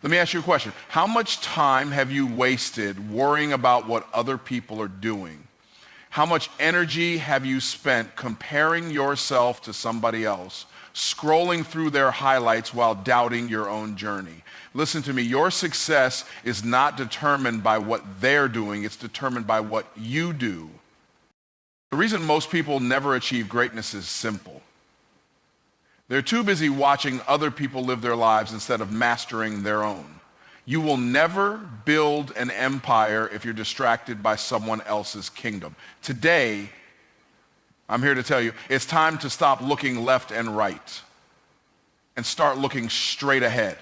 Let me ask you a question. How much time have you wasted worrying about what other people are doing? How much energy have you spent comparing yourself to somebody else, scrolling through their highlights while doubting your own journey? Listen to me, your success is not determined by what they're doing, it's determined by what you do. The reason most people never achieve greatness is simple. They're too busy watching other people live their lives instead of mastering their own. You will never build an empire if you're distracted by someone else's kingdom. Today, I'm here to tell you, it's time to stop looking left and right and start looking straight ahead.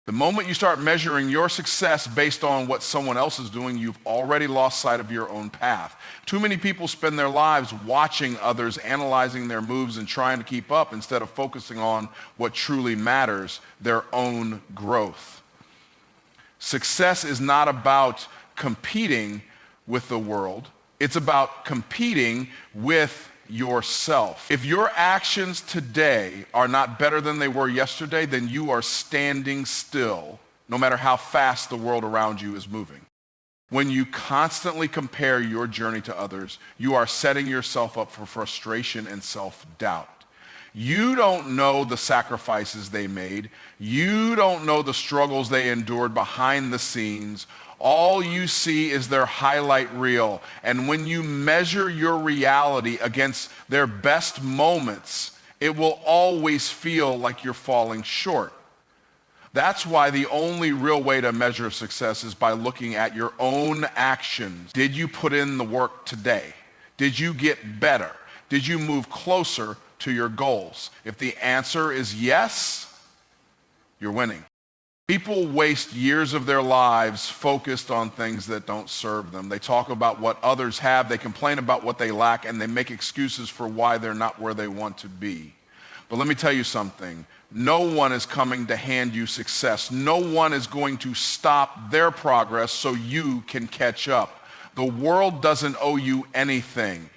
The moment you start measuring your success based on what someone else is doing, you've already lost sight of your own path. Too many people spend their lives watching others, analyzing their moves and trying to keep up instead of focusing on what truly matters, their own growth. Success is not about competing with the world. It's about competing with yourself. If your actions today are not better than they were yesterday, then you are standing still, no matter how fast the world around you is moving. When you constantly compare your journey to others, you are setting yourself up for frustration and self-doubt. You don't know the sacrifices they made. You don't know the struggles they endured behind the scenes. All you see is their highlight reel. And when you measure your reality against their best moments, it will always feel like you're falling short. That's why the only real way to measure success is by looking at your own actions. Did you put in the work today? Did you get better? Did you move closer to your goals? If the answer is yes, you're winning. People waste years of their lives focused on things that don't serve them. They talk about what others have, they complain about what they lack, and they make excuses for why they're not where they want to be. But let me tell you something. No one is coming to hand you success. No one is going to stop their progress so you can catch up. The world doesn't owe you anything.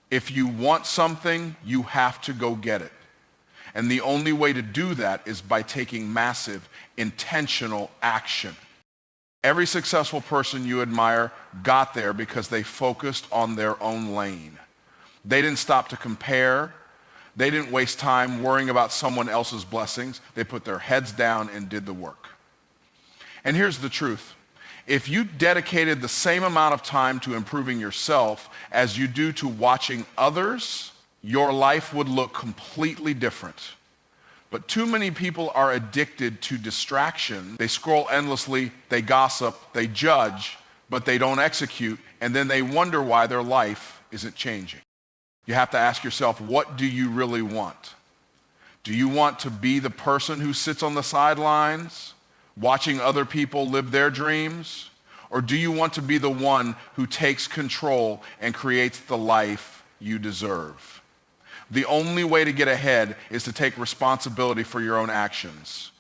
If you want something, you have to go get it. And the only way to do that is by taking massive, intentional action. Every successful person you admire got there because they focused on their own lane. They didn't stop to compare. They didn't waste time worrying about someone else's blessings. They put their heads down and did the work. And here's the truth. If you dedicated the same amount of time to improving yourself as you do to watching others, your life would look completely different. But too many people are addicted to distraction. They scroll endlessly, they gossip, they judge, but they don't execute, and then they wonder why their life isn't changing. You have to ask yourself, what do you really want? Do you want to be the person who sits on the sidelines, watching other people live their dreams? Or do you want to be the one who takes control and creates the life you deserve? The only way to get ahead is to take responsibility for your own actions.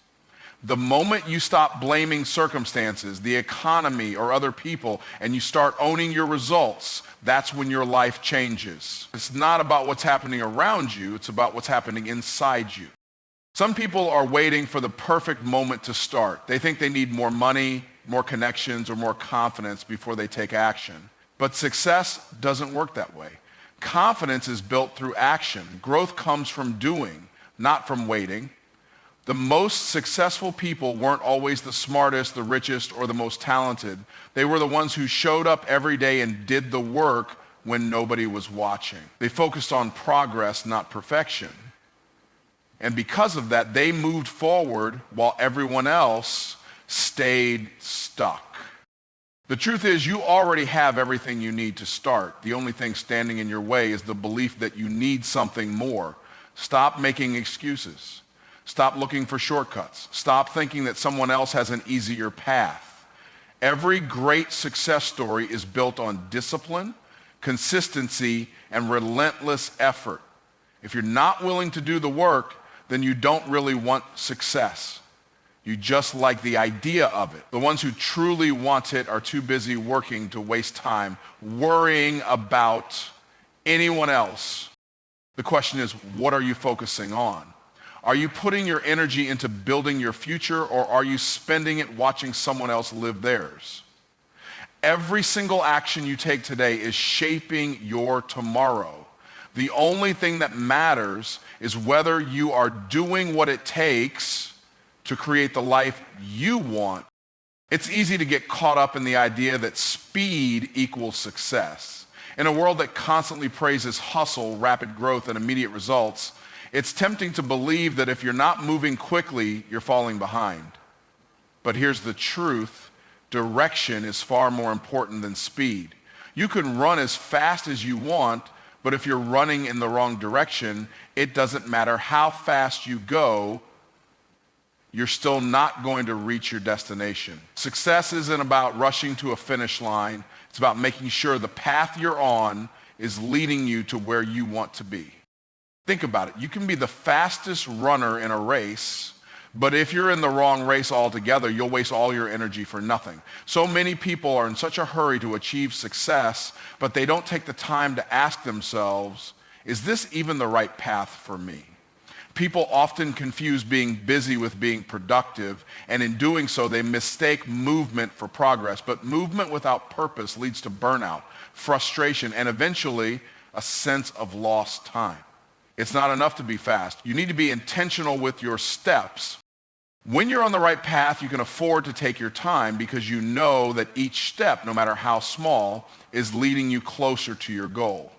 The moment you stop blaming circumstances, the economy, or other people, and you start owning your results, that's when your life changes. It's not about what's happening around you, it's about what's happening inside you. Some people are waiting for the perfect moment to start. They think they need more money, more connections, or more confidence before they take action. But success doesn't work that way. Confidence is built through action. Growth comes from doing, not from waiting. The most successful people weren't always the smartest, the richest, or the most talented. They were the ones who showed up every day and did the work when nobody was watching. They focused on progress, not perfection. And because of that, they moved forward while everyone else stayed stuck. The truth is, you already have everything you need to start. The only thing standing in your way is the belief that you need something more. Stop making excuses. Stop looking for shortcuts. Stop thinking that someone else has an easier path. Every great success story is built on discipline, consistency, and relentless effort. If you're not willing to do the work, then you don't really want success. You just like the idea of it. The ones who truly want it are too busy working to waste time worrying about anyone else. The question is, what are you focusing on? Are you putting your energy into building your future, or are you spending it watching someone else live theirs? Every single action you take today is shaping your tomorrow. The only thing that matters is whether you are doing what it takes to create the life you want. It's easy to get caught up in the idea that speed equals success. In a world that constantly praises hustle, rapid growth, and immediate results, it's tempting to believe that if you're not moving quickly, you're falling behind. But here's the truth. Direction is far more important than speed. You can run as fast as you want, but if you're running in the wrong direction, it doesn't matter how fast you go, you're still not going to reach your destination. Success isn't about rushing to a finish line. It's about making sure the path you're on is leading you to where you want to be. Think about it. You can be the fastest runner in a race, but if you're in the wrong race altogether, you'll waste all your energy for nothing. So many people are in such a hurry to achieve success, but they don't take the time to ask themselves, is this even the right path for me? People often confuse being busy with being productive, and in doing so, they mistake movement for progress. But movement without purpose leads to burnout, frustration, and eventually a sense of lost time. It's not enough to be fast. You need to be intentional with your steps. When you're on the right path, you can afford to take your time because you know that each step, no matter how small, is leading you closer to your goal.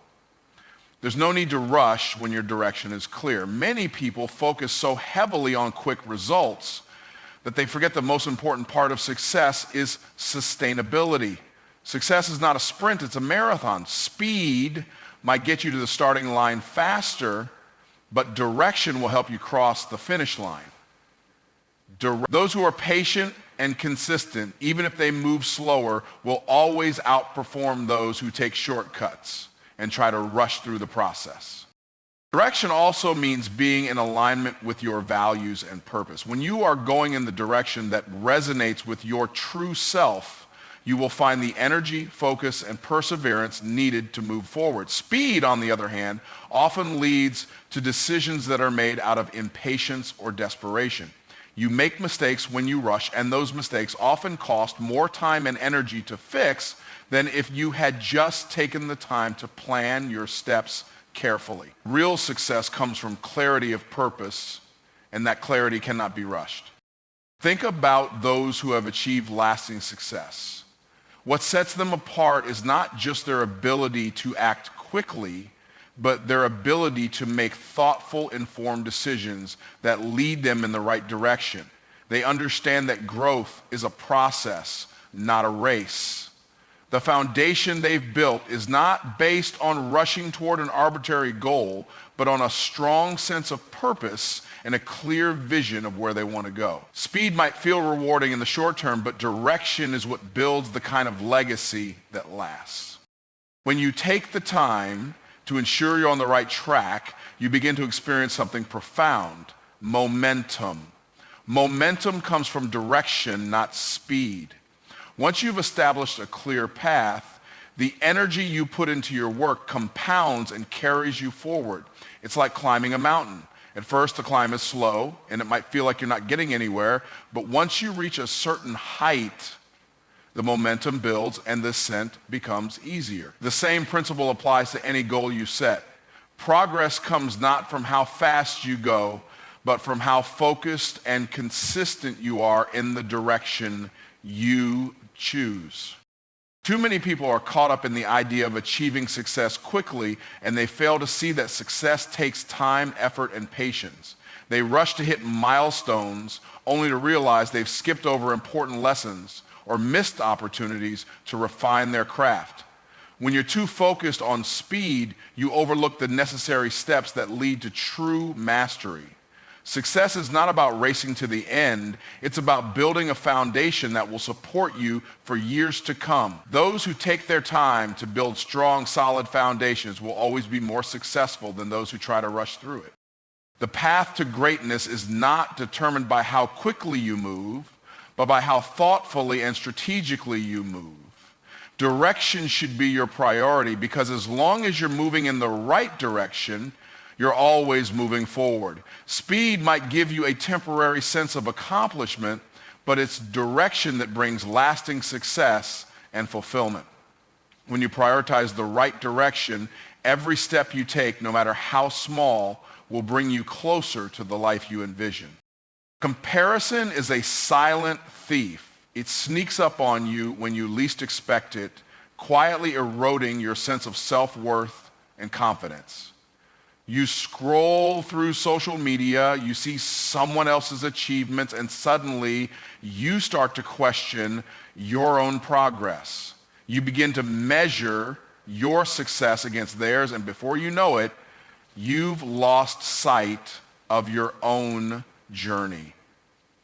There's no need to rush when your direction is clear. Many people focus so heavily on quick results that they forget the most important part of success is sustainability. Success is not a sprint, it's a marathon. Speed might get you to the starting line faster, but direction will help you cross the finish line. Those who are patient and consistent, even if they move slower, will always outperform those who take shortcuts and try to rush through the process. Direction also means being in alignment with your values and purpose. When you are going in the direction that resonates with your true self, you will find the energy, focus, and perseverance needed to move forward. Speed, on the other hand, often leads to decisions that are made out of impatience or desperation. You make mistakes when you rush, and those mistakes often cost more time and energy to fix than if you had just taken the time to plan your steps carefully. Real success comes from clarity of purpose, and that clarity cannot be rushed. Think about those who have achieved lasting success. What sets them apart is not just their ability to act quickly, but their ability to make thoughtful, informed decisions that lead them in the right direction. They understand that growth is a process, not a race. The foundation they've built is not based on rushing toward an arbitrary goal, but on a strong sense of purpose and a clear vision of where they want to go. Speed might feel rewarding in the short term, but direction is what builds the kind of legacy that lasts. When you take the time to ensure you're on the right track, you begin to experience something profound: momentum. Momentum comes from direction, not speed. Once you've established a clear path, the energy you put into your work compounds and carries you forward. It's like climbing a mountain. At first, the climb is slow, and it might feel like you're not getting anywhere, but once you reach a certain height, the momentum builds and the ascent becomes easier. The same principle applies to any goal you set. Progress comes not from how fast you go, but from how focused and consistent you are in the direction you choose. Too many people are caught up in the idea of achieving success quickly, and they fail to see that success takes time, effort, and patience. They rush to hit milestones only to realize they've skipped over important lessons or missed opportunities to refine their craft. When you're too focused on speed, you overlook the necessary steps that lead to true mastery. Success is not about racing to the end. It's about building a foundation that will support you for years to come. Those who take their time to build strong, solid foundations will always be more successful than those who try to rush through it. The path to greatness is not determined by how quickly you move, but by how thoughtfully and strategically you move. Direction should be your priority, because as long as you're moving in the right direction, You're always moving forward. Speed might give you a temporary sense of accomplishment, but it's direction that brings lasting success and fulfillment. When you prioritize the right direction, every step you take, no matter how small, will bring you closer to the life you envision. Comparison is a silent thief. It sneaks up on you when you least expect it, quietly eroding your sense of self-worth and confidence. You scroll through social media, you see someone else's achievements, and suddenly you start to question your own progress. You begin to measure your success against theirs, and before you know it, you've lost sight of your own journey.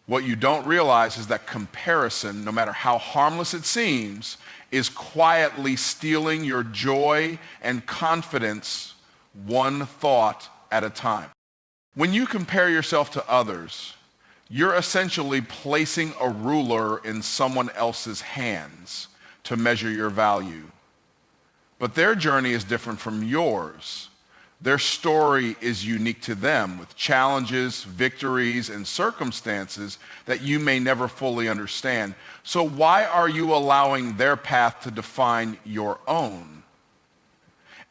What you don't realize is that comparison, no matter how harmless it seems, is quietly stealing your joy and confidence one thought at a time. When you compare yourself to others, you're essentially placing a ruler in someone else's hands to measure your value. But their journey is different from yours. Their story is unique to them, with challenges, victories, and circumstances that you may never fully understand. So why are you allowing their path to define your own?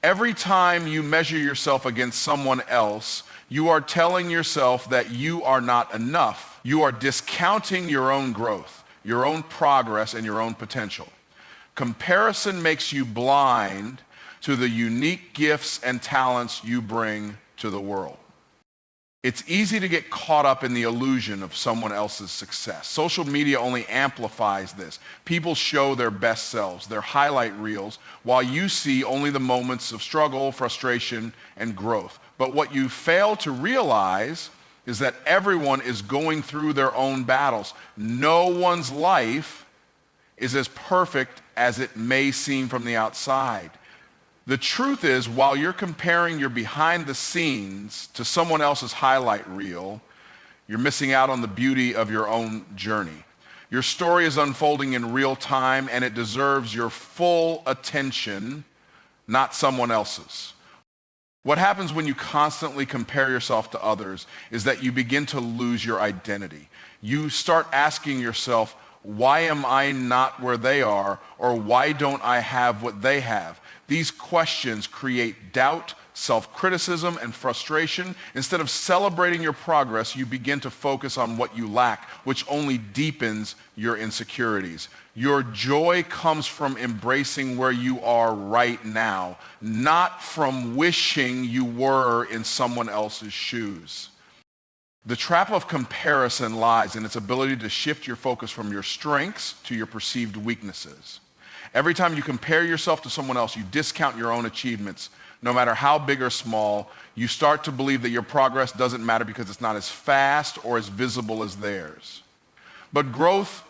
Every time you measure yourself against someone else, you are telling yourself that you are not enough. You are discounting your own growth, your own progress, and your own potential. Comparison makes you blind to the unique gifts and talents you bring to the world. It's easy to get caught up in the illusion of someone else's success. Social media only amplifies this. People show their best selves, their highlight reels, while you see only the moments of struggle, frustration, and growth. But what you fail to realize is that everyone is going through their own battles. No one's life is as perfect as it may seem from the outside. The truth is, while you're comparing your behind the scenes to someone else's highlight reel, you're missing out on the beauty of your own journey. Your story is unfolding in real time, and it deserves your full attention, not someone else's. What happens when you constantly compare yourself to others is that you begin to lose your identity. You start asking yourself, why am I not where they are? Or why don't I have what they have? These questions create doubt, self-criticism, and frustration. Instead of celebrating your progress, you begin to focus on what you lack, which only deepens your insecurities. Your joy comes from embracing where you are right now, not from wishing you were in someone else's shoes. The trap of comparison lies in its ability to shift your focus from your strengths to your perceived weaknesses. Every time you compare yourself to someone else, you discount your own achievements. No matter how big or small, you start to believe that your progress doesn't matter because it's not as fast or as visible as theirs. But growth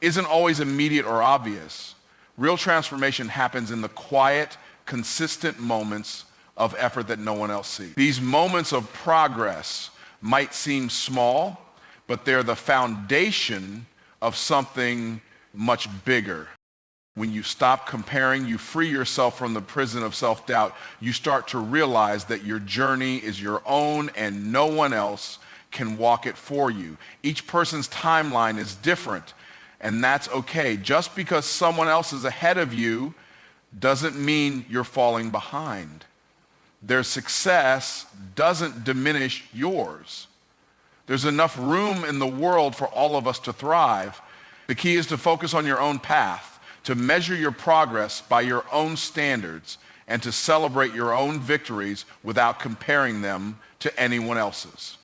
isn't always immediate or obvious. Real transformation happens in the quiet, consistent moments of effort that no one else sees. These moments of progress might seem small, but they're the foundation of something much bigger. When you stop comparing, you free yourself from the prison of self-doubt. You start to realize that your journey is your own and no one else can walk it for you. Each person's timeline is different, and that's okay. Just because someone else is ahead of you doesn't mean you're falling behind. Their success doesn't diminish yours. There's enough room in the world for all of us to thrive. The key is to focus on your own path, to measure your progress by your own standards, and to celebrate your own victories without comparing them to anyone else's.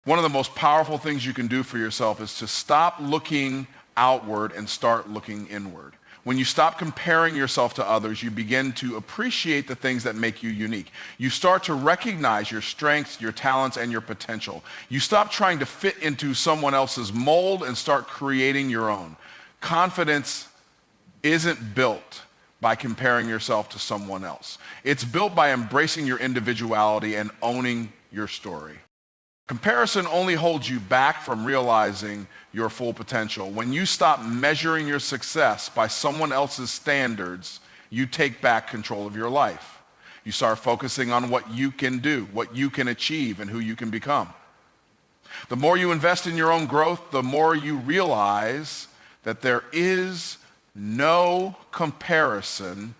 One of the most powerful things you can do for yourself is to stop looking outward and start looking inward. When you stop comparing yourself to others, you begin to appreciate the things that make you unique. You start to recognize your strengths, your talents, and your potential. You stop trying to fit into someone else's mold and start creating your own. Confidence isn't built by comparing yourself to someone else. It's built by embracing your individuality and owning your story. Comparison only holds you back from realizing your full potential. When you stop measuring your success by someone else's standards, you take back control of your life. You start focusing on what you can do, what you can achieve, and who you can become. The more you invest in your own growth, the more you realize that there is no comparison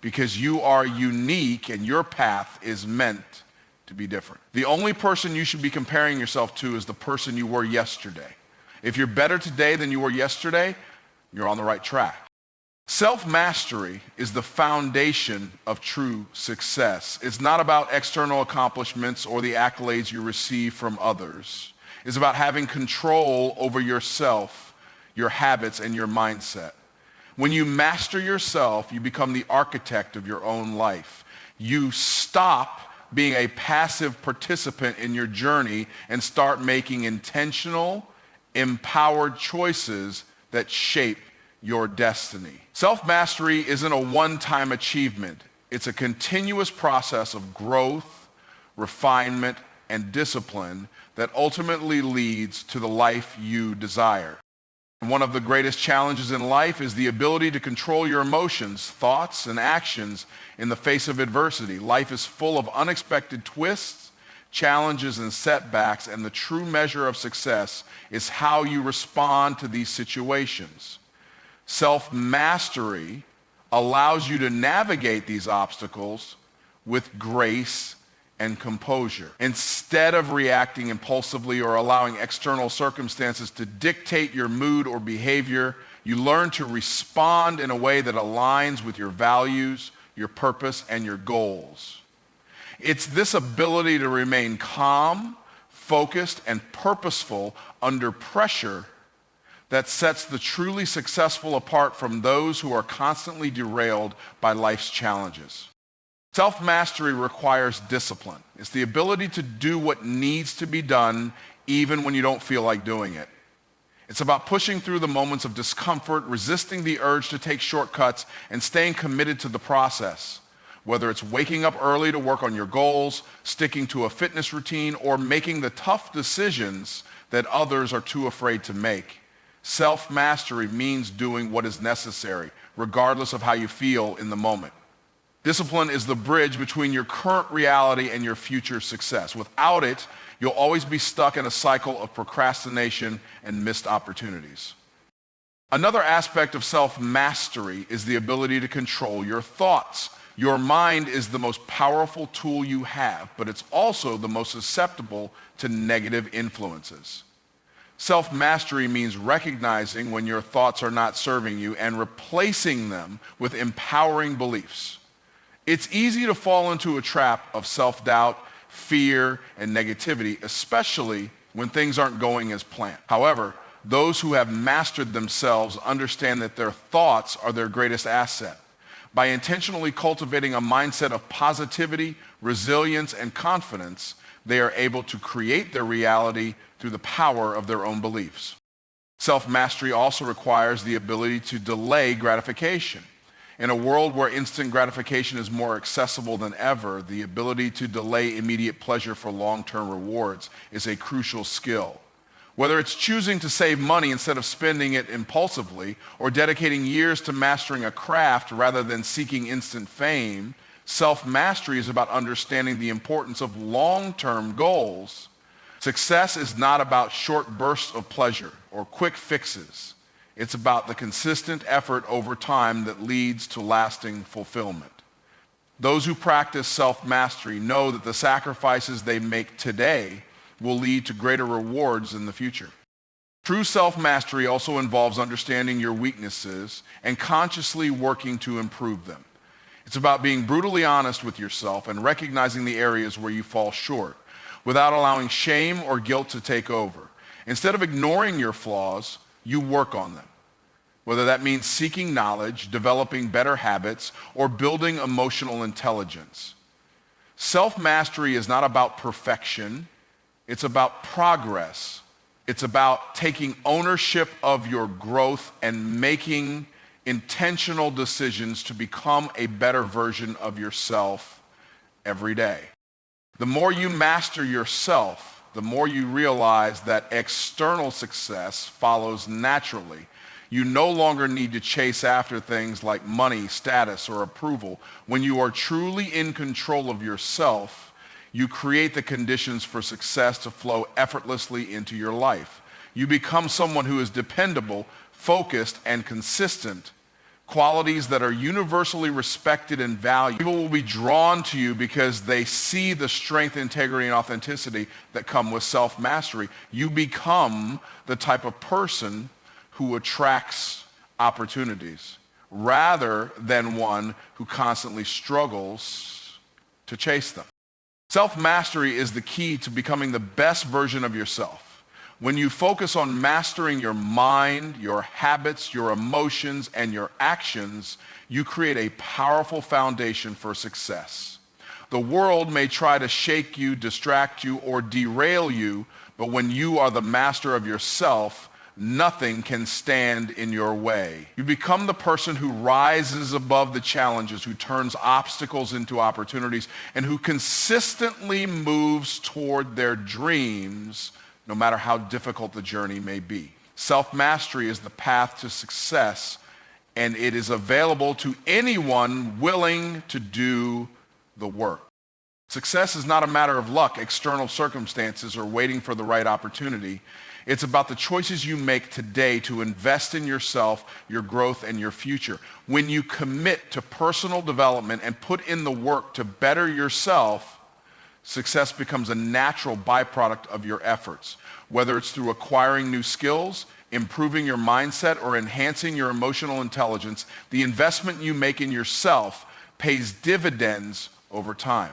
because you are unique and your path is meant to be different. The only person you should be comparing yourself to is the person you were yesterday. If you're better today than you were yesterday, you're on the right track. Self-mastery is the foundation of true success. It's not about external accomplishments or the accolades you receive from others. It's about having control over yourself, your habits, and your mindset. When you master yourself, you become the architect of your own life. You stop being a passive participant in your journey and start making intentional, empowered choices that shape your destiny. Self-mastery isn't a one-time achievement. It's a continuous process of growth, refinement, and discipline that ultimately leads to the life you desire. One of the greatest challenges in life is the ability to control your emotions, thoughts, and actions in the face of adversity. Life is full of unexpected twists, challenges, and setbacks, and the true measure of success is how you respond to these situations. Self-mastery allows you to navigate these obstacles with grace and composure. Instead of reacting impulsively or allowing external circumstances to dictate your mood or behavior, you learn to respond in a way that aligns with your values, your purpose, and your goals. It's this ability to remain calm, focused, and purposeful under pressure that sets the truly successful apart from those who are constantly derailed by life's challenges. Self-mastery requires discipline. It's the ability to do what needs to be done even when you don't feel like doing it. It's about pushing through the moments of discomfort, resisting the urge to take shortcuts, and staying committed to the process. Whether it's waking up early to work on your goals, sticking to a fitness routine, or making the tough decisions that others are too afraid to make. Self-mastery means doing what is necessary, regardless of how you feel in the moment. Discipline is the bridge between your current reality and your future success. Without it, you'll always be stuck in a cycle of procrastination and missed opportunities. Another aspect of self-mastery is the ability to control your thoughts. Your mind is the most powerful tool you have, but it's also the most susceptible to negative influences. Self-mastery means recognizing when your thoughts are not serving you and replacing them with empowering beliefs. It's easy to fall into a trap of self-doubt, fear, and negativity, especially when things aren't going as planned. However, those who have mastered themselves understand that their thoughts are their greatest asset. By intentionally cultivating a mindset of positivity, resilience, and confidence, they are able to create their reality through the power of their own beliefs. Self-mastery also requires the ability to delay gratification. In a world where instant gratification is more accessible than ever, the ability to delay immediate pleasure for long-term rewards is a crucial skill. Whether it's choosing to save money instead of spending it impulsively, or dedicating years to mastering a craft rather than seeking instant fame, self-mastery is about understanding the importance of long-term goals. Success is not about short bursts of pleasure or quick fixes. It's about the consistent effort over time that leads to lasting fulfillment. Those who practice self-mastery know that the sacrifices they make today will lead to greater rewards in the future. True self-mastery also involves understanding your weaknesses and consciously working to improve them. It's about being brutally honest with yourself and recognizing the areas where you fall short without allowing shame or guilt to take over. Instead of ignoring your flaws, you work on them. Whether that means seeking knowledge, developing better habits, or building emotional intelligence. Self-mastery is not about perfection. It's about progress. It's about taking ownership of your growth and making intentional decisions to become a better version of yourself every day. The more you master yourself, the more you realize that external success follows naturally. You no longer need to chase after things like money, status, or approval. When you are truly in control of yourself, you create the conditions for success to flow effortlessly into your life. You become someone who is dependable, focused, and consistent, qualities that are universally respected and valued. People will be drawn to you because they see the strength, integrity, and authenticity that come with self-mastery. You become the type of person who attracts opportunities rather than one who constantly struggles to chase them. Self-mastery is the key to becoming the best version of yourself. When you focus on mastering your mind, your habits, your emotions, and your actions, you create a powerful foundation for success. The world may try to shake you, distract you, or derail you, but when you are the master of yourself, nothing can stand in your way. You become the person who rises above the challenges, who turns obstacles into opportunities, and who consistently moves toward their dreams, no matter how difficult the journey may be. Self-mastery is the path to success, and it is available to anyone willing to do the work. Success is not a matter of luck, external circumstances, or waiting for the right opportunity. It's about the choices you make today to invest in yourself, your growth, and your future. When you commit to personal development and put in the work to better yourself, success becomes a natural byproduct of your efforts. Whether it's through acquiring new skills, improving your mindset, or enhancing your emotional intelligence, the investment you make in yourself pays dividends over time.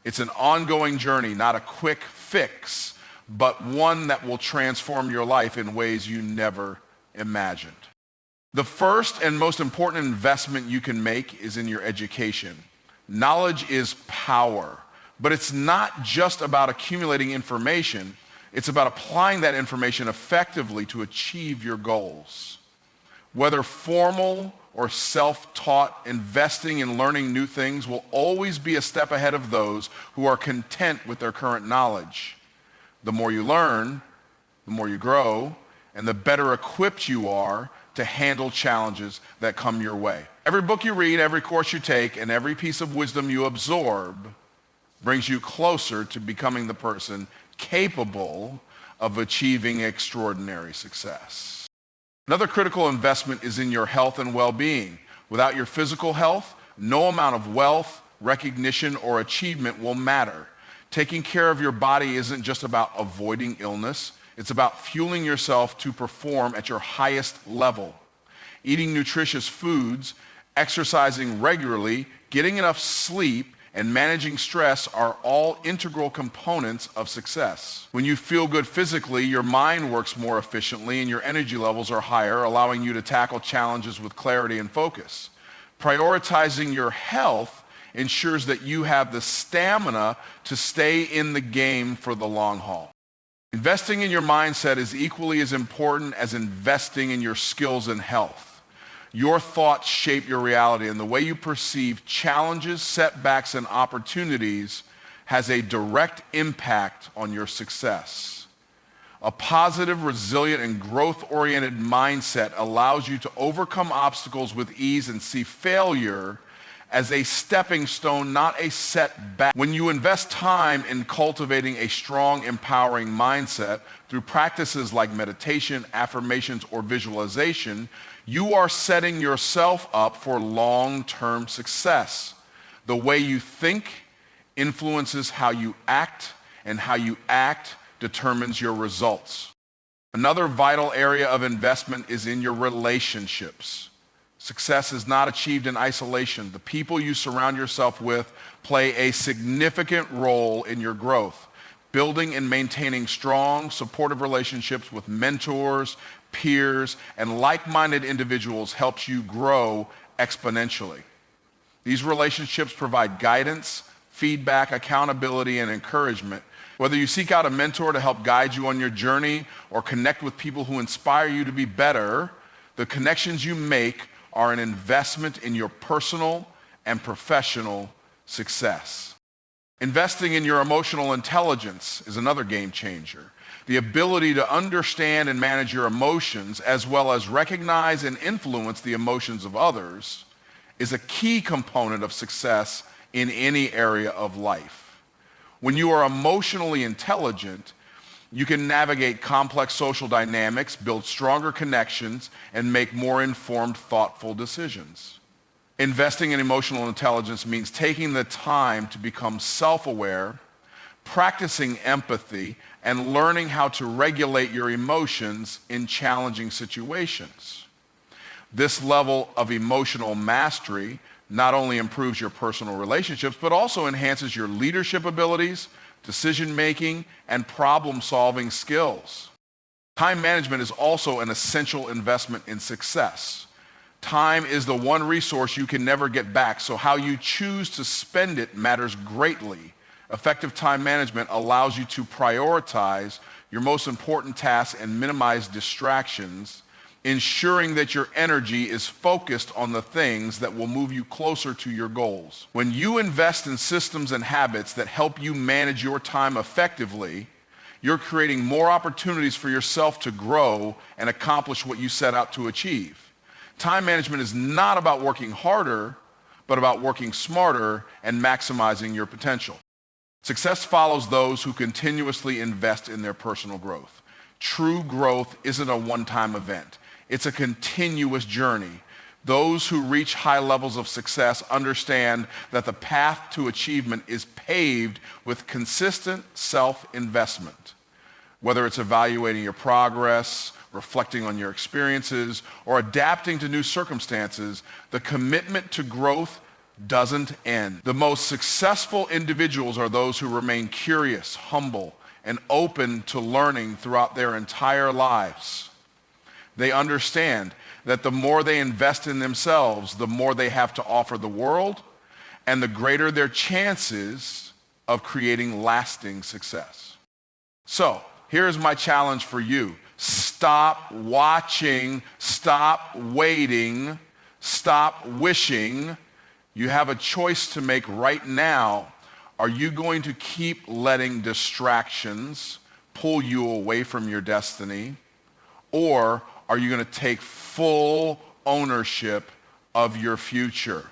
It's an ongoing journey, not a quick fix, but one that will transform your life in ways you never imagined. The first and most important investment you can make is in your education. Knowledge is power. But it's not just about accumulating information, it's about applying that information effectively to achieve your goals. Whether formal or self-taught, investing in learning new things will always be a step ahead of those who are content with their current knowledge. The more you learn, the more you grow, and the better equipped you are to handle challenges that come your way. Every book you read, every course you take, and every piece of wisdom you absorb brings you closer to becoming the person capable of achieving extraordinary success. Another critical investment is in your health and well-being. Without your physical health, no amount of wealth, recognition, or achievement will matter. Taking care of your body isn't just about avoiding illness. It's about fueling yourself to perform at your highest level. Eating nutritious foods, exercising regularly, getting enough sleep, and managing stress are all integral components of success. When you feel good physically, your mind works more efficiently and your energy levels are higher, allowing you to tackle challenges with clarity and focus. Prioritizing your health ensures that you have the stamina to stay in the game for the long haul. Investing in your mindset is equally as important as investing in your skills and health. Your thoughts shape your reality, and the way you perceive challenges, setbacks, and opportunities has a direct impact on your success. A positive, resilient, and growth-oriented mindset allows you to overcome obstacles with ease and see failure as a stepping stone, not a setback. When you invest time in cultivating a strong, empowering mindset through practices like meditation, affirmations, or visualization, you are setting yourself up for long-term success. The way you think influences how you act, and how you act determines your results. Another vital area of investment is in your relationships. Success is not achieved in isolation. The people you surround yourself with play a significant role in your growth. Building and maintaining strong, supportive relationships with mentors, peers, and like-minded individuals helps you grow exponentially. These relationships provide guidance, feedback, accountability, and encouragement. Whether you seek out a mentor to help guide you on your journey or connect with people who inspire you to be better, the connections you make are an investment in your personal and professional success. Investing in your emotional intelligence is another game changer. The ability to understand and manage your emotions, as well as recognize and influence the emotions of others, is a key component of success in any area of life. When you are emotionally intelligent, you can navigate complex social dynamics, build stronger connections, and make more informed, thoughtful decisions. Investing in emotional intelligence means taking the time to become self-aware, practicing empathy, and learning how to regulate your emotions in challenging situations. This level of emotional mastery not only improves your personal relationships, but also enhances your leadership abilities, decision-making, and problem-solving skills. Time management is also an essential investment in success. Time is the one resource you can never get back, so how you choose to spend it matters greatly. Effective time management allows you to prioritize your most important tasks and minimize distractions, ensuring that your energy is focused on the things that will move you closer to your goals. When you invest in systems and habits that help you manage your time effectively, you're creating more opportunities for yourself to grow and accomplish what you set out to achieve. Time management is not about working harder, but about working smarter and maximizing your potential. Success follows those who continuously invest in their personal growth. True growth isn't a one-time event. It's a continuous journey. Those who reach high levels of success understand that the path to achievement is paved with consistent self-investment. Whether it's evaluating your progress, reflecting on your experiences, or adapting to new circumstances, the commitment to growth doesn't end. The most successful individuals are those who remain curious, humble, and open to learning throughout their entire lives. They understand that the more they invest in themselves, the more they have to offer the world, and the greater their chances of creating lasting success. So, here's my challenge for you. Stop watching, stop waiting, stop wishing. You have a choice to make right now. Are you going to keep letting distractions pull you away from your destiny? Or are you going to take full ownership of your future?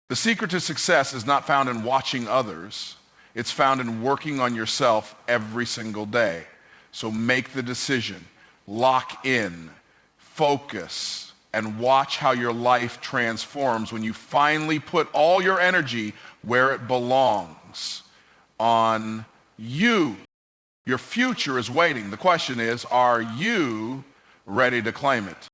The secret to success is not found in watching others. It's found in working on yourself every single day. So make the decision, lock in, focus, and watch how your life transforms when you finally put all your energy where it belongs, on you. Your future is waiting. The question is, are you ready to claim it?